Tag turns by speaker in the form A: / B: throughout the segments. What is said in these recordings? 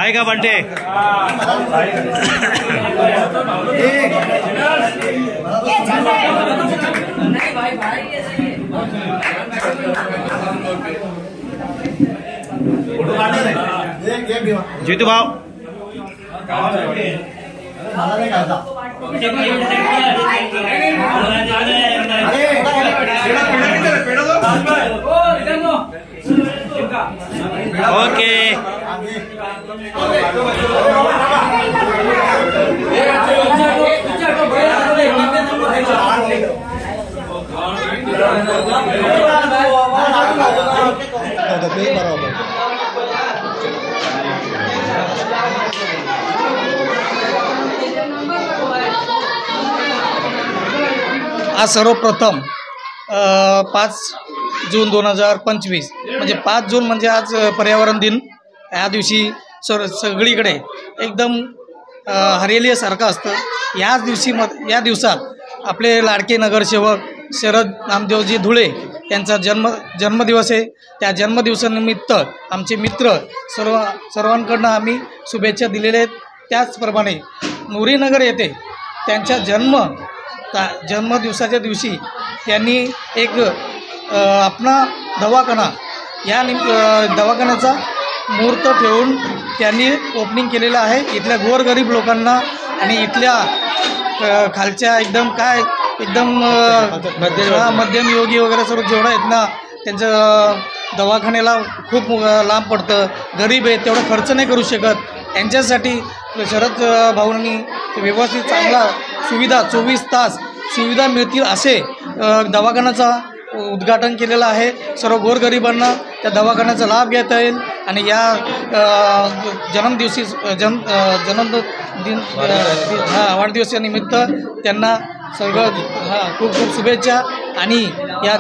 A: आहे का बंटे? जीतू भाव ओके
B: आज सर्वप्रथम 5 जून 2025 म्हणजे 5 जून म्हणजे आज पर्यावरण दिन। या दिवशी सगळीकडे एकदम हरियालीसारखं असतं। या दिवसात आपले लाडके नगरसेवक शरद नामदेवजी धुळे यांचा जन्मदिवस आहे। त्या जन्मदिवसानिमित्त आमचे मित्र सर्वांकडून आम्ही शुभेच्छा दिलेल्या आहेत। त्याचप्रमाणे नुरीनगर येथे त्यांच्या जन्मदिवसाच्या दिवशी त्यांनी एक आपला दवाखाना या दवाखान्याचा मुहूर्त ठेवून त्यांनी ओपनिंग केलेलं आहे। इथल्या गोरगरीब लोकांना आणि इथल्या खालच्या एकदम मध्यम योगी वगैरे सर्व जेवढं आहेत ना, त्यांचं दवाखान्याला खूप लांब पडतं, गरीब आहे, तेवढा खर्च नाही करू शकत। यांच्यासाठी शरद भाऊंनी व्यवस्थित चांगला सुविधा 24 तास सुविधा मिळतील असे दवाखान्याचा उद्घाटन केलेलं आहे। सर्व गोरगरिबांना त्या दवाखान्याचा लाभ घेता येईल आणि या वाढदिवसानिमित्त त्यांना सगळं खूप खूप शुभेच्छा। आणि या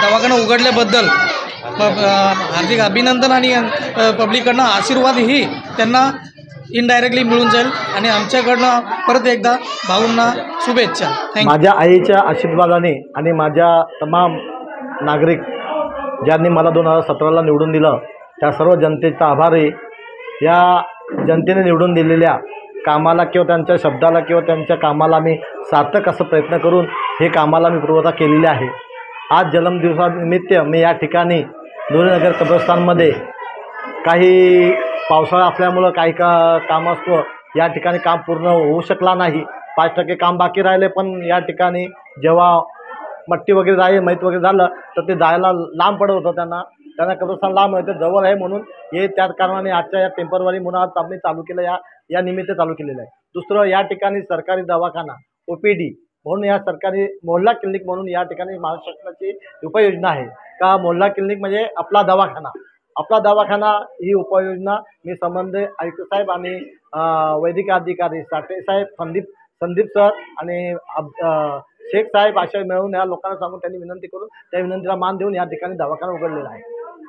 B: दवाखाना उघडल्याबद्दल हार्दिक अभिनंदन आणि पब्लिककडनं आशीर्वादही त्यांना इनडायरेक्टली मिळून जाईल आणि आमच्याकडनं परत एकदा भाऊंना शुभेच्छा।
C: माझ्या आईच्या आशीर्वादाने आणि माझ्या तमाम नागरिक ज्यांनी मला 2017ला निवडून दिलं त्या सर्व जनतेचा आभारी। या जनतेने निवडून दिलेल्या कामाला किंवा त्यांच्या शब्दाला किंवा त्यांच्या कामाला मी सार्थक असं प्रयत्न करून हे कामाला मी पूर्तता केलेली आहे। आज जन्मदिवसानिमित्त मी या ठिकाणी नुरीनगर कब्रस्तानमध्ये काही पावसाळा असल्यामुळं काही कामास्तव या ठिकाणी काम पूर्ण होऊ शकला नाही। 5% काम बाकी राहिले, पण या ठिकाणी जेव्हा मट्टी वगैरे मैत वगैरे झालं तर ते जायला लांब पडत होतं। त्यांना कब्रस्तान लांब होतं, जवळ आहे म्हणून हे त्याच कारणाने आजच्या या टेम्पररी म्हणून आज आम्ही चालू केलं, या निमित्त चालू केलेलं आहे। दुसरं, या ठिकाणी सरकारी दवाखाना OPD म्हणून या सरकारी मोहल्ला क्लिनिक म्हणून या ठिकाणी महाराष्ट्र शासनाची उपाययोजना आहे का मोहल्ला क्लिनिक म्हणजे आपला दवाखाना ही उपाययोजना मी संबंधित आयुक्त साहेब आणि वैद्यकीय अधिकारी साठे साहेब, संदीप सर आणि शेख साहेब अशा मिळून या लोकांना सांगून त्यांनी विनंती करून त्या विनंतीला मान देऊन या ठिकाणी दवाखाना उघडलेला आहे।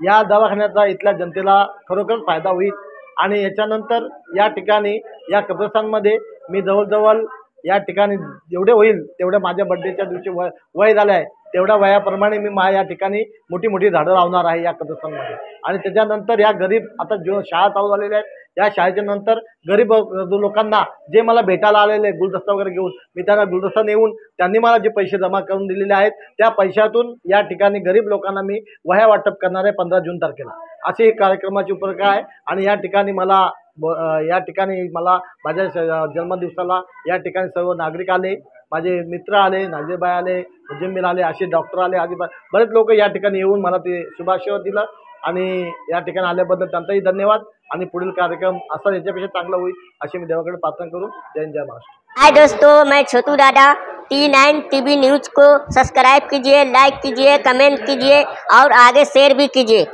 C: या दवाखान्याचा इथल्या जनतेला खरोखर फायदा होईल आणि याच्यानंतर या ठिकाणी या कब्रस्तानमध्ये मी जवळजवळ या ठिकाणी जेवढे होईल तेवढ्या माझ्या बड्डेच्या दिवशी वय झालं आहे तेवढ्या वयाप्रमाणे मी या ठिकाणी मोठी झाडं लावणार आहे या कब्रस्तानमध्ये। आणि त्याच्यानंतर या गरीब आता जो शाळा चालू झालेल्या आहेत या शाळेच्या नंतर गरीब लोकांना जे मला भेटायला आलेले गुलदस्ता वगैरे घेऊन मी त्यांना गुलदस्ता नेऊन त्यांनी मला जे पैसे जमा करून दिलेले आहेत त्या पैशातून या ठिकाणी गरीब लोकांना मी वह्या वाटप करणार आहे 15 जून तारखेला। अशी एक कार्यक्रमाची उपक्रम आहे आणि या ठिकाणी मला माझ्या जन्मदिवसाला या ठिकाणी सर्व नागरिक आले, माझे मित्र आले, नाझीरबाई आले, मुजम्मिल आले, असे डॉक्टर आले, आधी बरेच लोक या ठिकाणी येऊन मला ते शुभाशीर्वाद दिलं आणि या ठिकाणी आल्याबद्दल त्यांचाही धन्यवाद। आणि पुढील कार्यक्रम असा याच्यापेक्षा चांगला होईल अशी मी देवाकडे प्रार्थना करून जय महाराष्ट्र।
D: हाय दोस्तों, मैं छोटू दादा T9 TV न्यूज़ को सब्सक्राइब कीजिए, लाइक कीजिए, कमेंट कीजिए और आगे शेयर भी कीजिए।